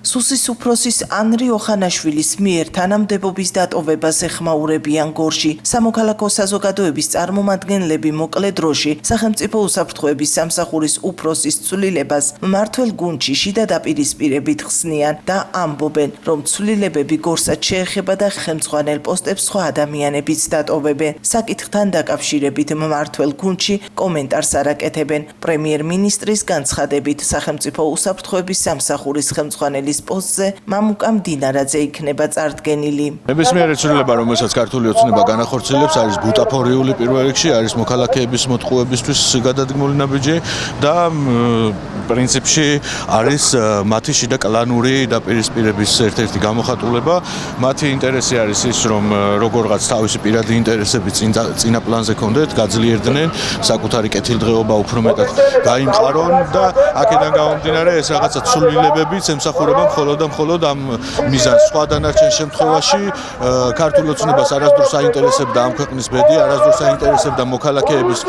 სუსის უფროსის ანრი ოხანაშვილის მიერ თანამდებობის დატოვებას ეხმაურებიან გორში. სამოქალაქო საზოგადოების წარმომადგენლები მოკლე დროში სახელმწიფო უსაფრთხოების სამსახურის უფროსის ცვლილებას მმართველ გუნდში შიდა დაპირისპირებით ხსნიან და ამბობენ, რომ ცვლილებები გორსაც შეეხება და ხელმძღვანელ პოსტებს სხვა ადამიანებიც დატოვებენ. საკითხთან დაკავშირებით მმართველ გუნდში კომენტარს არ აკეთებენ. პრემიერ-მინისტრის განცხადებით სახელმწიფო უსაფრთხოების სამსახურის ხელმძღვანელის პოსტზე მამუკა მდინარაძე იქნება წარდგენილი. ნებისმიერი ცვლილება, რომელსაც ქართული ოცნება განახორციელებს, არის ბუტაფორიული პირველ რიგში, არის მოქალაქეების მოტყუებისთვის გადადგმული ნაბიჯი და პრინციპში არის მათი შიდა კლანური დაპირისპირების ერთ-ერთი გამოხატულება. მათი ინტერესი არის ის, რომ როგორღაც თავისი პირადი ინტერესები წინა პლანზე კონდეთ, გაძლიერდნენ, საკუთარი კეთილდღეობა უფრო მეტად გაიმყარონ და აქედან გამომდინარე ეს რაღაცა ცვლილებებიც ემსახურება მხოლოდ და მხოლოდ ამ მიზანს. სხვა დანარჩენ შემთხვევაში ქართულ ოცნებას არასდროს აინტერესებდა ამ ქვეყნის ბედი, არასდროს აინტერესებდა მოქალაქეების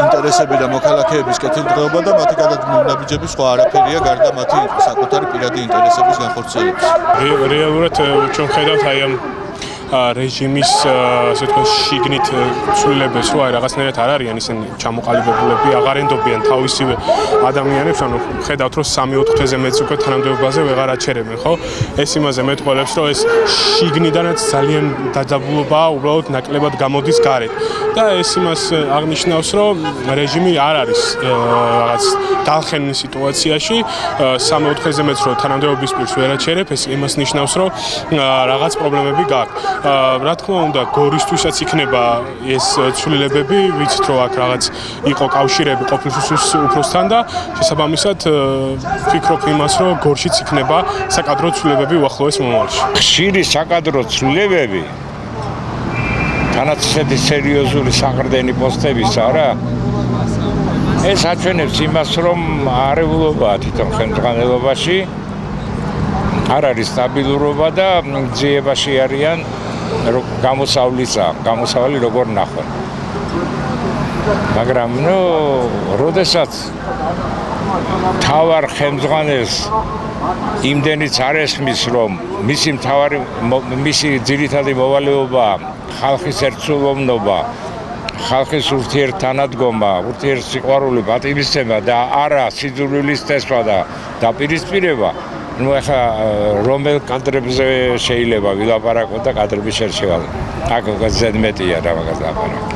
ინტერესები და მოქალაქეების კეთილდღეობა და მათი გადადგმული ნაბიჯები სხვა არაფერია გარდა მათი საკუთარი პირადი ინტერესების განხორციელების. რეალურად ჩვენ ხედავთ აი ამ რეჟიმის ასე თქვა შიგნით ცვლილებებს, რომ აი რაღაცნაირად არ არიან ისინი ჩამოყალიბებულები, აღარ ენდობიან თავისივე ადამიანებს, ანუ ხედავთ, რომ 3-4 თვეზე მეც უკვე თანამდებობაზე ვეღარ აჩერებენ, ხო? ეს იმაზე მეტყველებს, რომ ეს შიგნიდანაც ძალიან დაძაბულობაა, უბრალოდ ნაკლებად გამოდის გარეთ. და ეს იმას აღნიშნავს, რომ რეჟიმი არ არის რაღაც დალხენილ სიტუაციაში, 3-4 თვეზე მეც რომ თანამდებობის პირს ვერ აჩერებ, ეს იმას ნიშნავს, რომ რაღაც პრობლემები გააქვს. რა თქმა უნდა, გორისთვისაც იქნება ეს ცვლილებები, ვიცით რომ აქ რაღაც იყო კავშირები ყოფილ სუსის უფროსთან და შესაბამისად ვფიქრობ იმას, რომ გორშიც იქნება საკადრო ცვლილებები უახლოეს მომავალში. ხშირი საკადრო ცვლილებები, თანაც ისეთი სერიოზული საყრდენი პოსტებისა რა, ეს აჩვენებს იმას, რომ არეულობაა თვითონ ხელმძღვანელობაში, არ არის სტაბილურობა და ძიებაში არიან გამოსავალი როგორ ნახონ. მაგრამ როდესაც თავარ ხელმძღვანელს იმდენიც არ ესმის, რომ მისი ძირითადი მოვალეობა ხალხის ერთსულოვნობა, ხალხის ურთიერთთანადგომა, ურთიერთსიყვარული, პატივისცემა და არა სიძულვილის წესვა და დაპირისპირება, ახლა რომელ კადრებზე შეიძლება ვილაპარაკო და კადრების შერჩევა. აქ ზედმეტია რა მაგას ლაპარაკი.